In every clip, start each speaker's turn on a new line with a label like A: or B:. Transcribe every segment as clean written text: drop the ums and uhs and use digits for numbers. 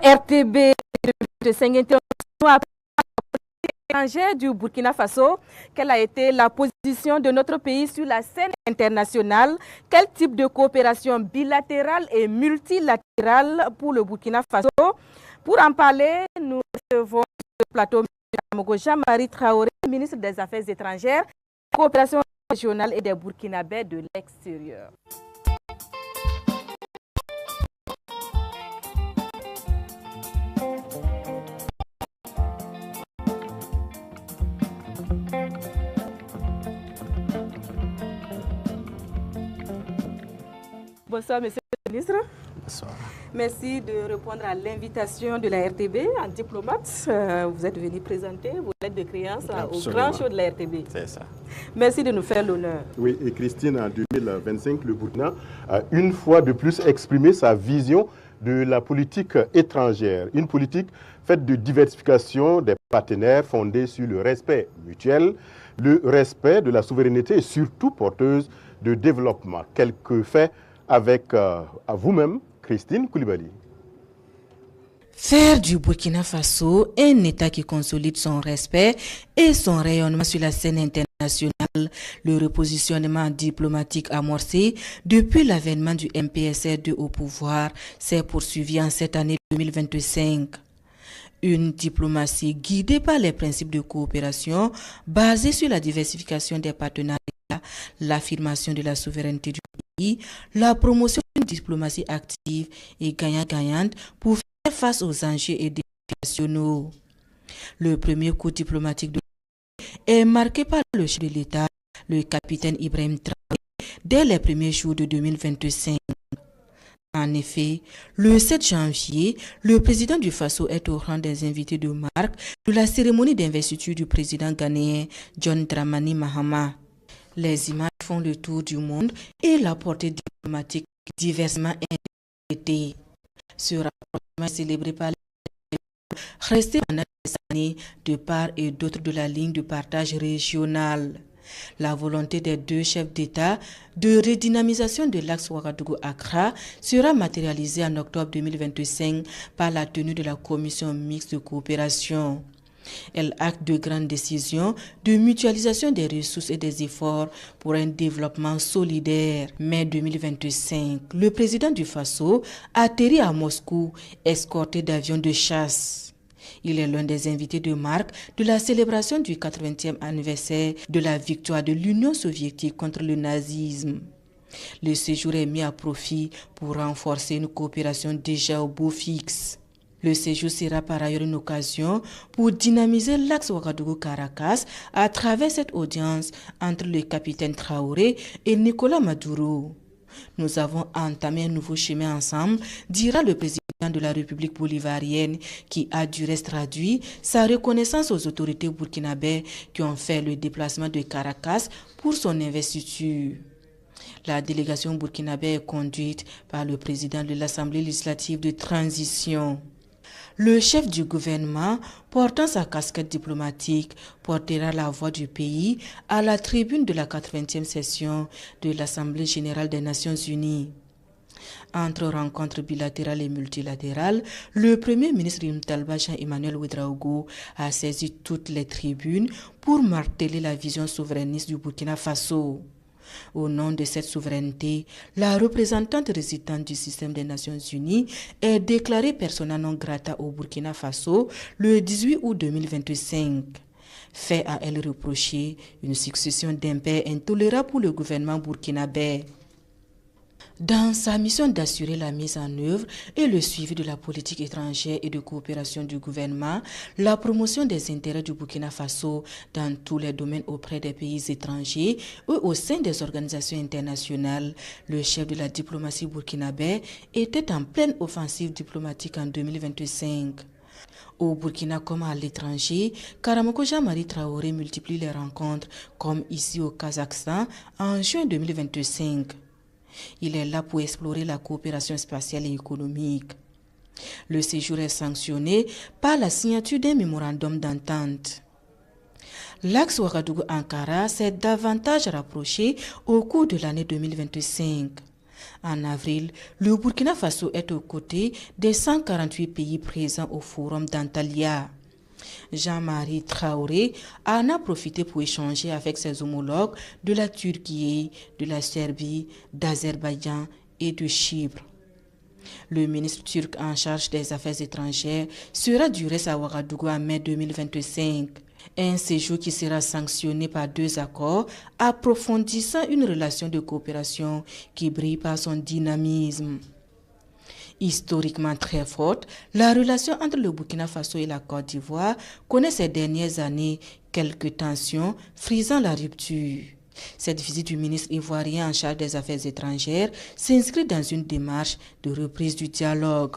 A: RTB de 5 internationaux étrangère du Burkina Faso, quelle a été la position de notre pays sur la scène internationale, quel type de coopération bilatérale et multilatérale pour le Burkina Faso. Pour en parler, nous recevons sur le plateau Jean-Marie Traoré, ministre des Affaires étrangères, coopération régionale et des Burkinabés de l'extérieur. Bonsoir, monsieur le ministre.
B: Bonsoir.
A: Merci de répondre à l'invitation de la RTB en diplomate. Vous êtes venu présenter vos lettres de créance au grand show de la RTB.
B: C'est ça.
A: Merci de nous faire l'honneur.
C: Oui, et Christine, en 2025, le Burkina a une fois de plus exprimé sa vision de la politique étrangère. Une politique faite de diversification des partenaires fondée sur le respect mutuel, le respect de la souveraineté et surtout porteuse de développement. Quelques faits avec à vous-même, Christine Koulibaly.
D: Faire du Burkina Faso un État qui consolide son respect et son rayonnement sur la scène internationale, le repositionnement diplomatique amorcé depuis l'avènement du MPSR2 au pouvoir s'est poursuivi en cette année 2025. Une diplomatie guidée par les principes de coopération basée sur la diversification des partenariats, l'affirmation de la souveraineté du pays, la promotion d'une diplomatie active et gagnant-gagnante pour faire face aux enjeux et défis nationaux. Le premier coup diplomatique de est marqué par le chef de l'État, le capitaine Ibrahim Traoré, dès les premiers jours de 2025. En effet, le 7 janvier, le président du Faso est au rang des invités de marque de la cérémonie d'investiture du président ghanéen John Dramani Mahama. Les images font le tour du monde et la portée diplomatique diversement interprétée. Ce rapprochement est célébré par les restés pendant des années de part et d'autre de la ligne de partage régionale. La volonté des deux chefs d'État de redynamisation de l'axe Ouagadougou-Accra sera matérialisée en octobre 2025 par la tenue de la commission mixte de coopération. Elle acte de grandes décisions de mutualisation des ressources et des efforts pour un développement solidaire. Mai 2025, le président du Faso atterrit à Moscou, escorté d'avions de chasse. Il est l'un des invités de marque de la célébration du 80e anniversaire de la victoire de l'Union soviétique contre le nazisme. Le séjour est mis à profit pour renforcer une coopération déjà au beau fixe. Le séjour sera par ailleurs une occasion pour dynamiser l'axe Ouagadougou-Caracas à travers cette audience entre le capitaine Traoré et Nicolas Maduro. Nous avons entamé un nouveau chemin ensemble, dira le président de la République bolivarienne, qui a du reste traduit sa reconnaissance aux autorités burkinabées qui ont fait le déplacement de Caracas pour son investiture. La délégation burkinabé est conduite par le président de l'Assemblée législative de transition. Le chef du gouvernement, portant sa casquette diplomatique, portera la voix du pays à la tribune de la 80e session de l'Assemblée générale des Nations unies. Entre rencontres bilatérales et multilatérales, le Premier ministre Talba Jean-Emmanuel Ouédraogo a saisi toutes les tribunes pour marteler la vision souverainiste du Burkina Faso. Au nom de cette souveraineté, la représentante résidente du système des Nations Unies est déclarée persona non grata au Burkina Faso le 18 août 2025. Fait à elle reprocher une succession d'impairs intolérables pour le gouvernement burkinabé. Dans sa mission d'assurer la mise en œuvre et le suivi de la politique étrangère et de coopération du gouvernement, la promotion des intérêts du Burkina Faso dans tous les domaines auprès des pays étrangers et au sein des organisations internationales, le chef de la diplomatie burkinabé était en pleine offensive diplomatique en 2025. Au Burkina comme à l'étranger, Karamoko Jean-Marie Traoré multiplie les rencontres, comme ici au Kazakhstan en juin 2025. Il est là pour explorer la coopération spatiale et économique. Le séjour est sanctionné par la signature d'un mémorandum d'entente. L'axe Ouagadougou-Ankara s'est davantage rapproché au cours de l'année 2025. En avril, le Burkina Faso est aux côtés des 148 pays présents au forum d'Antalya. Jean-Marie Traoré en a profité pour échanger avec ses homologues de la Turquie, de la Serbie, d'Azerbaïdjan et de Chypre. Le ministre turc en charge des Affaires étrangères sera du reste à Ouagadougou en mai 2025. Un séjour qui sera sanctionné par 2 accords approfondissant une relation de coopération qui brille par son dynamisme. Historiquement très forte, la relation entre le Burkina Faso et la Côte d'Ivoire connaît ces dernières années quelques tensions frisant la rupture. Cette visite du ministre ivoirien en charge des Affaires étrangères s'inscrit dans une démarche de reprise du dialogue.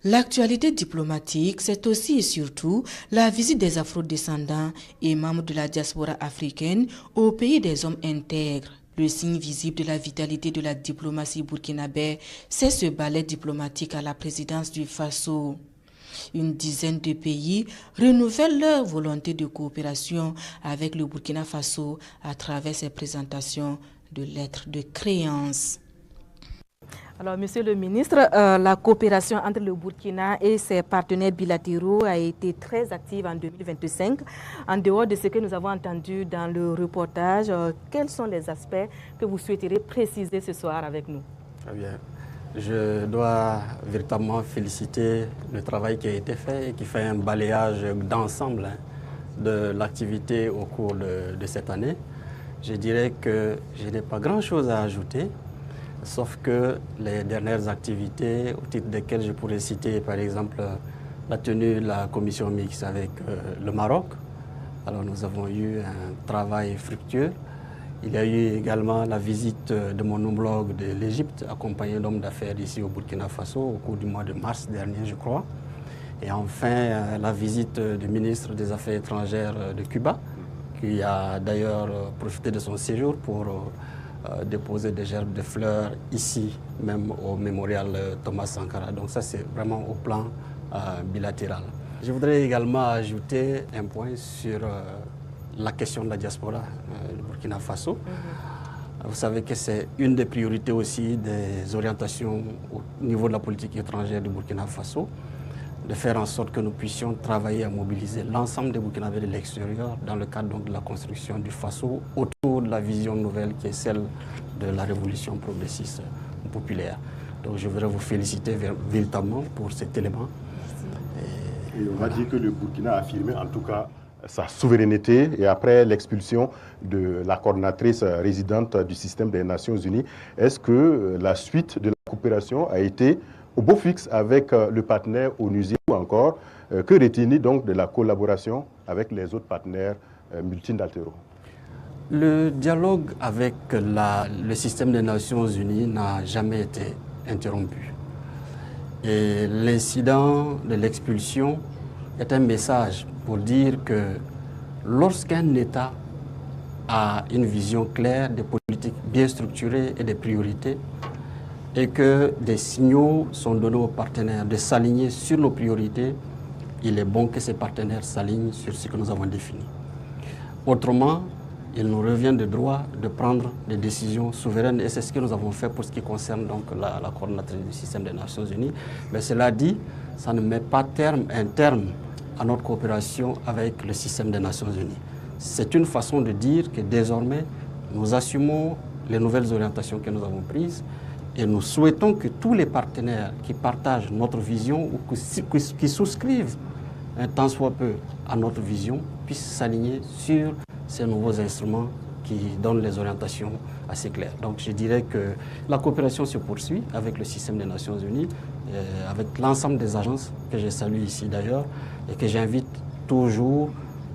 D: L'actualité diplomatique, c'est aussi et surtout la visite des afro-descendants et membres de la diaspora africaine au pays des hommes intègres. Le signe visible de la vitalité de la diplomatie burkinabé, c'est ce ballet diplomatique à la présidence du Faso. Une dizaine de pays renouvellent leur volonté de coopération avec le Burkina Faso à travers ces présentations de lettres de créance.
A: Alors, Monsieur le ministre, la coopération entre le Burkina et ses partenaires bilatéraux a été très active en 2025. En dehors de ce que nous avons entendu dans le reportage, quels sont les aspects que vous souhaiteriez préciser ce soir avec nous?
B: Très bien. Je dois véritablement féliciter le travail qui a été fait et qui fait un balayage d'ensemble de l'activité au cours de cette année. Je dirais que je n'ai pas grand-chose à ajouter, sauf que les dernières activités, au titre desquelles je pourrais citer par exemple la tenue de la commission mixte avec le Maroc. Alors nous avons eu un travail fructueux. Il y a eu également la visite de mon homologue de l'Égypte, accompagné d'hommes d'affaires ici au Burkina Faso au cours du mois de mars dernier, je crois. Et enfin, la visite du ministre des Affaires étrangères de Cuba, qui a d'ailleurs profité de son séjour pour déposer des gerbes de fleurs ici, même au mémorial Thomas Sankara. Donc ça, c'est vraiment au plan bilatéral. Je voudrais également ajouter un point sur la question de la diaspora du Burkina Faso. Vous savez que c'est une des priorités aussi des orientations au niveau de la politique étrangère du Burkina Faso, de faire en sorte que nous puissions travailler à mobiliser l'ensemble des Burkinabés de l'extérieur dans le cadre donc, de la construction du Faso autour de la vision nouvelle qui est celle de la révolution progressiste populaire. Donc je voudrais vous féliciter véritablement pour cet élément.
C: Et on va dire que le Burkina a affirmé en tout cas sa souveraineté et après l'expulsion de la coordonnatrice résidente du système des Nations Unies, est-ce que la suite de la coopération a été au beau fixe avec le partenaire onusien ou encore que retenir donc de la collaboration avec les autres partenaires multilatéraux?
B: Le dialogue avec le système des Nations Unies n'a jamais été interrompu. Et l'incident de l'expulsion est un message pour dire que lorsqu'un État a une vision claire des politiques bien structurées et des priorités, et que des signaux sont donnés aux partenaires de s'aligner sur nos priorités, il est bon que ces partenaires s'alignent sur ce que nous avons défini. Autrement, il nous revient de droit de prendre des décisions souveraines et c'est ce que nous avons fait pour ce qui concerne donc la coordonnatrice du système des Nations Unies. Mais cela dit, ça ne met pas un terme à notre coopération avec le système des Nations Unies. C'est une façon de dire que désormais, nous assumons les nouvelles orientations que nous avons prises et nous souhaitons que tous les partenaires qui partagent notre vision ou qui souscrivent un tant soit peu à notre vision puissent s'aligner sur ces nouveaux instruments qui donnent les orientations assez claires. Donc je dirais que la coopération se poursuit avec le système des Nations Unies, avec l'ensemble des agences que je salue ici d'ailleurs et que j'invite toujours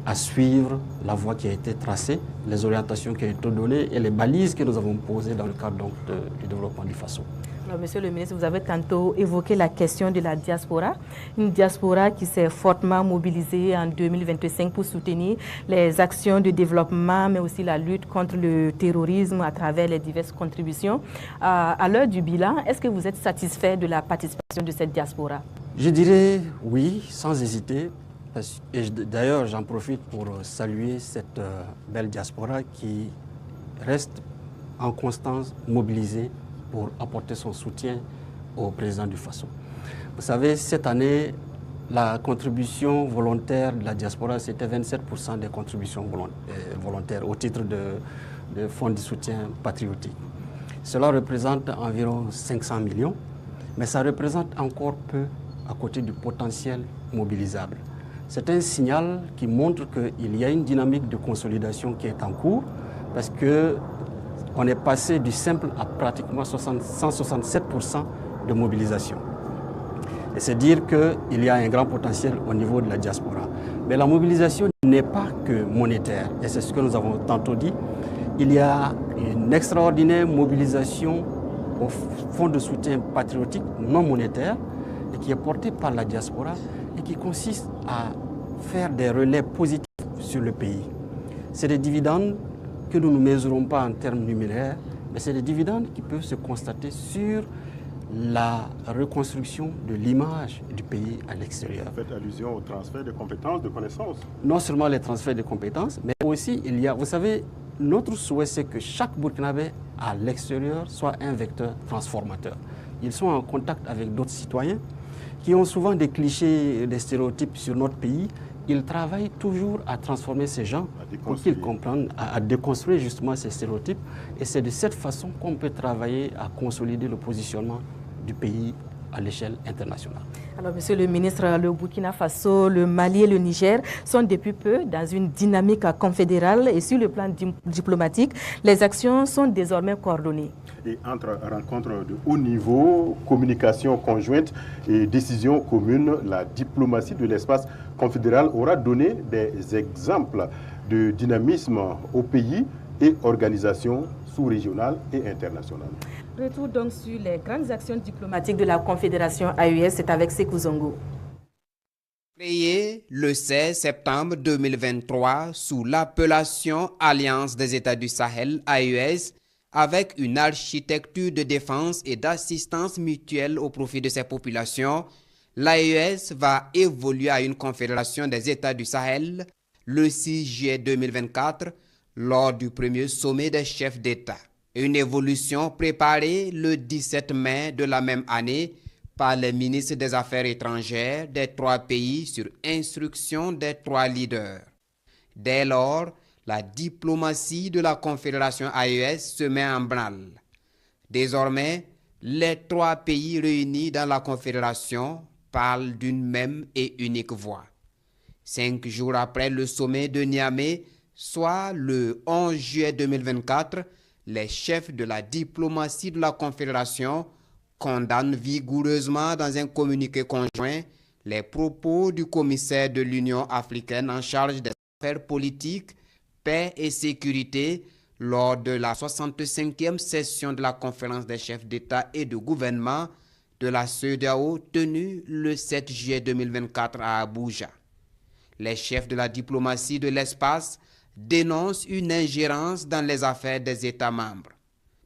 B: à suivre la voie qui a été tracée, les orientations qui ont été données et les balises que nous avons posées dans le cadre donc, du développement du Faso.
A: Alors, Monsieur le ministre, vous avez tantôt évoqué la question de la diaspora, une diaspora qui s'est fortement mobilisée en 2025 pour soutenir les actions de développement, mais aussi la lutte contre le terrorisme à travers les diverses contributions. À l'heure du bilan, est-ce que vous êtes satisfait de la participation de cette diaspora?
B: Je dirais oui, sans hésiter. Et d'ailleurs, j'en profite pour saluer cette belle diaspora qui reste en constance mobilisée pour apporter son soutien au président du Faso. Vous savez, cette année, la contribution volontaire de la diaspora, c'était 27% des contributions volontaires au titre de fonds de soutien patriotique. Cela représente environ 500 millions, mais ça représente encore peu à côté du potentiel mobilisable. C'est un signal qui montre qu'il y a une dynamique de consolidation qui est en cours, parce qu'on est passé du simple à pratiquement 167% de mobilisation. Et c'est dire qu'il y a un grand potentiel au niveau de la diaspora. Mais la mobilisation n'est pas que monétaire, et c'est ce que nous avons tantôt dit. Il y a une extraordinaire mobilisation au fonds de soutien patriotique non monétaire et qui est porté par la diaspora et qui consiste à faire des relais positifs sur le pays. C'est des dividendes que nous ne mesurons pas en termes numéraires, mais c'est des dividendes qui peuvent se constater sur la reconstruction de l'image du pays à l'extérieur.
C: Vous faites allusion au transfert de compétences, de connaissances.
B: Non seulement les transferts de compétences, mais aussi il y a, vous savez, notre souhait c'est que chaque Burkinabé à l'extérieur soit un vecteur transformateur. Ils sont en contact avec d'autres citoyens qui ont souvent des clichés, des stéréotypes sur notre pays. Ils travaillent toujours à transformer ces gens pour qu'ils comprennent, à déconstruire justement ces stéréotypes. Et c'est de cette façon qu'on peut travailler à consolider le positionnement du pays à l'échelle internationale.
A: Alors, Monsieur le ministre, le Burkina Faso, le Mali et le Niger sont depuis peu dans une dynamique confédérale et sur le plan diplomatique, les actions sont désormais coordonnées. Et
C: entre rencontres de haut niveau, communication conjointe et décisions communes, la diplomatie de l'espace confédéral aura donné des exemples de dynamisme au pays et organisations sous-régionales et internationales.
A: Retour donc sur les grandes actions diplomatiques de la Confédération AES, c'est avec Sékou Zongo.
E: Créé le 16 septembre 2023 sous l'appellation Alliance des États du Sahel, AES, avec une architecture de défense et d'assistance mutuelle au profit de ses populations, l'AES va évoluer à une confédération des États du Sahel le 6 juillet 2024 lors du premier sommet des chefs d'État. Une évolution préparée le 17 mai de la même année par les ministres des Affaires étrangères des 3 pays sur instruction des 3 leaders. Dès lors, la diplomatie de la Confédération AES se met en branle. Désormais, les 3 pays réunis dans la Confédération parlent d'une même et unique voix. 5 jours après le sommet de Niamey, soit le 11 juillet 2024, les chefs de la diplomatie de la Confédération condamnent vigoureusement dans un communiqué conjoint les propos du commissaire de l'Union africaine en charge des affaires politiques, paix et sécurité lors de la 65e session de la conférence des chefs d'État et de gouvernement de la CEDEAO tenue le 7 juillet 2024 à Abuja. Les chefs de la diplomatie de l'espace dénoncent une ingérence dans les affaires des États membres.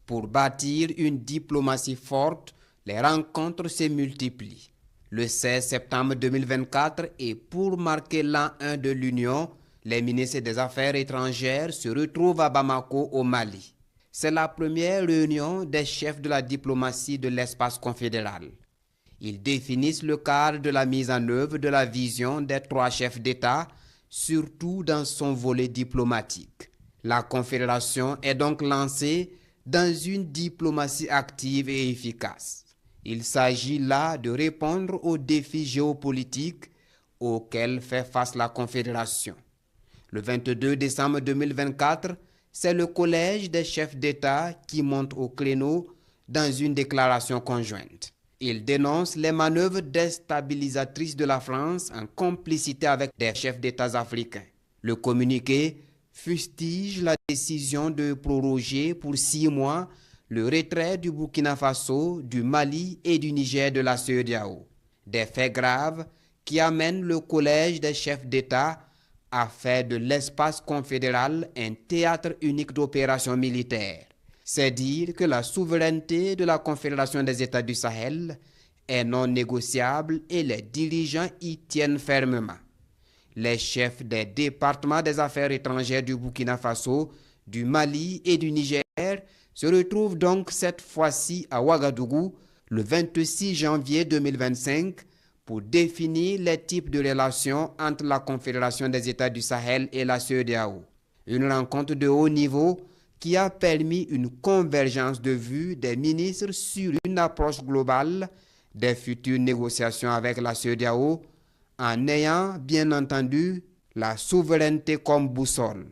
E: Pour bâtir une diplomatie forte, les rencontres se multiplient. Le 16 septembre 2024 et pour marquer l'an 1 de l'Union, les ministres des Affaires étrangères se retrouvent à Bamako au Mali. C'est la première réunion des chefs de la diplomatie de l'espace confédéral. Ils définissent le cadre de la mise en œuvre de la vision des 3 chefs d'État, surtout dans son volet diplomatique. La Confédération est donc lancée dans une diplomatie active et efficace. Il s'agit là de répondre aux défis géopolitiques auxquels fait face la Confédération. Le 22 décembre 2024, c'est le Collège des chefs d'État qui monte au créneau dans une déclaration conjointe. Il dénonce les manœuvres déstabilisatrices de la France en complicité avec des chefs d'État africains. Le communiqué fustige la décision de proroger pour 6 mois le retrait du Burkina Faso, du Mali et du Niger de la CEDEAO. Des faits graves qui amènent le Collège des chefs d'État à faire de l'espace confédéral un théâtre unique d'opérations militaires. C'est dire que la souveraineté de la Confédération des États du Sahel est non négociable et les dirigeants y tiennent fermement. Les chefs des départements des affaires étrangères du Burkina Faso, du Mali et du Niger se retrouve donc cette fois-ci à Ouagadougou le 26 janvier 2025 pour définir les types de relations entre la Confédération des États du Sahel et la CEDEAO. Une rencontre de haut niveau qui a permis une convergence de vues des ministres sur une approche globale des futures négociations avec la CEDEAO, en ayant bien entendu la souveraineté comme boussole.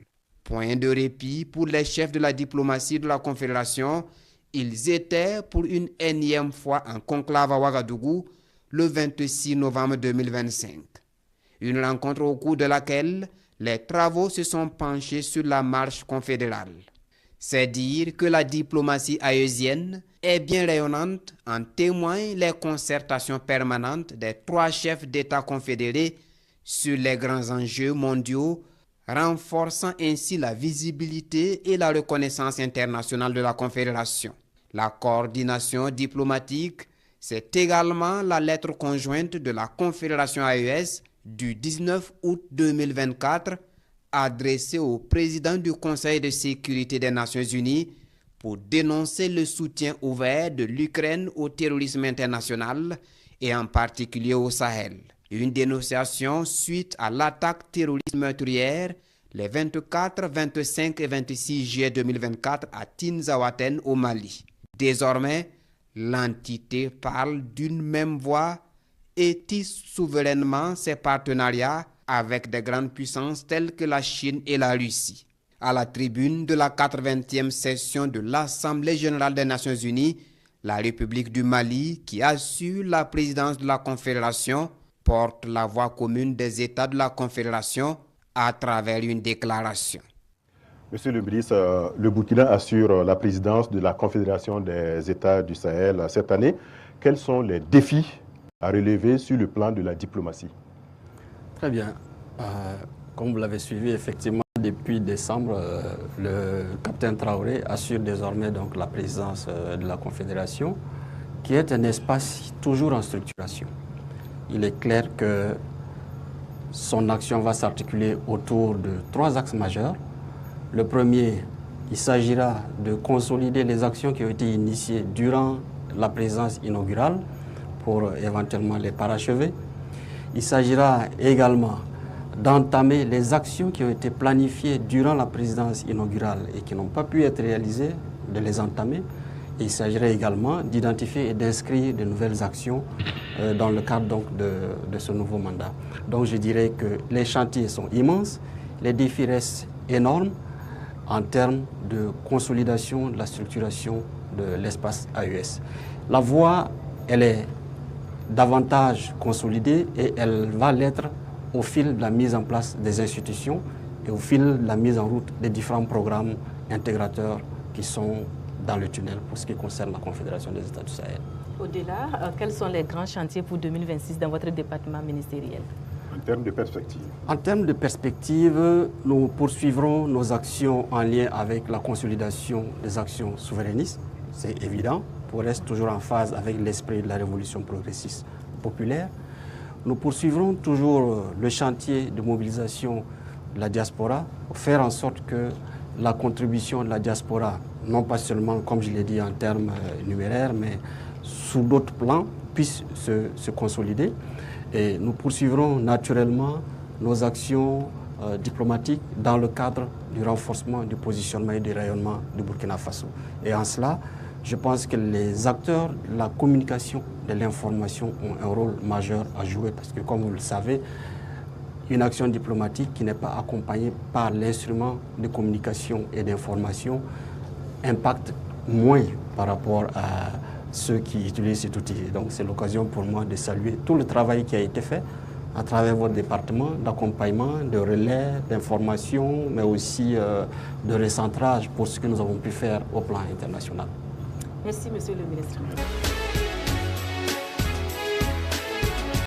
E: Point de répit pour les chefs de la diplomatie de la Confédération, ils étaient pour une énième fois en conclave à Ouagadougou le 26 novembre 2025. Une rencontre au cours de laquelle les travaux se sont penchés sur la marche confédérale. C'est dire que la diplomatie aésienne est bien rayonnante, en témoignent les concertations permanentes des 3 chefs d'État confédérés sur les grands enjeux mondiaux, renforçant ainsi la visibilité et la reconnaissance internationale de la Confédération. La coordination diplomatique, c'est également la lettre conjointe de la Confédération AES du 19 août 2024 adressée au président du Conseil de sécurité des Nations Unies pour dénoncer le soutien ouvert de l'Ukraine au terrorisme international et en particulier au Sahel. Une dénonciation suite à l'attaque terroriste meurtrière les 24, 25 et 26 juillet 2024 à Tinzaouaten au Mali. Désormais, l'entité parle d'une même voix et tisse souverainement ses partenariats avec des grandes puissances telles que la Chine et la Russie. À la tribune de la 80e session de l'Assemblée générale des Nations unies, la République du Mali, qui assure la présidence de la Confédération, porte la voix commune des États de la Confédération à travers une déclaration.
C: Monsieur le ministre, le Burkina assure la présidence de la Confédération des États du Sahel cette année. Quels sont les défis à relever sur le plan de la diplomatie?
B: Très bien. Comme vous l'avez suivi, effectivement, depuis décembre, le capitaine Traoré assure désormais donc la présidence de la Confédération, qui est un espace toujours en structuration. Il est clair que son action va s'articuler autour de 3 axes majeurs. Le premier, il s'agira de consolider les actions qui ont été initiées durant la présidence inaugurale pour éventuellement les parachever. Il s'agira également d'entamer les actions qui ont été planifiées durant la présidence inaugurale et qui n'ont pas pu être réalisées, de les entamer. Et il s'agirait également d'identifier et d'inscrire de nouvelles actions dans le cadre donc de ce nouveau mandat. Donc je dirais que les chantiers sont immenses, les défis restent énormes en termes de consolidation de la structuration de l'espace AES. La voie, elle est davantage consolidée et elle va l'être au fil de la mise en place des institutions et au fil de la mise en route des différents programmes intégrateurs qui sont dans le tunnel pour ce qui concerne la Confédération des États du Sahel.
A: Au-delà, quels sont les grands chantiers pour 2026 dans votre département ministériel?
C: En termes de perspective? En
B: termes de perspective, nous poursuivrons nos actions en lien avec la consolidation des actions souverainistes, c'est évident, pour rester toujours en phase avec l'esprit de la révolution progressiste populaire. Nous poursuivrons toujours le chantier de mobilisation de la diaspora pour faire en sorte que la contribution de la diaspora, non pas seulement, comme je l'ai dit, en termes numéraires, mais sous d'autres plans, puisse se consolider. Et nous poursuivrons naturellement nos actions diplomatiques dans le cadre du renforcement du positionnement et du rayonnement du Burkina Faso. Et en cela, je pense que les acteurs de la communication, de l'information ont un rôle majeur à jouer parce que, comme vous le savez, une action diplomatique qui n'est pas accompagnée par l'instrument de communication et d'information impacte moins par rapport à ceux qui utilisent cet outil. Donc c'est l'occasion pour moi de saluer tout le travail qui a été fait à travers votre département d'accompagnement, de relais, d'information, mais aussi de recentrage pour ce que nous avons pu faire au plan international.
A: Merci, Monsieur le ministre.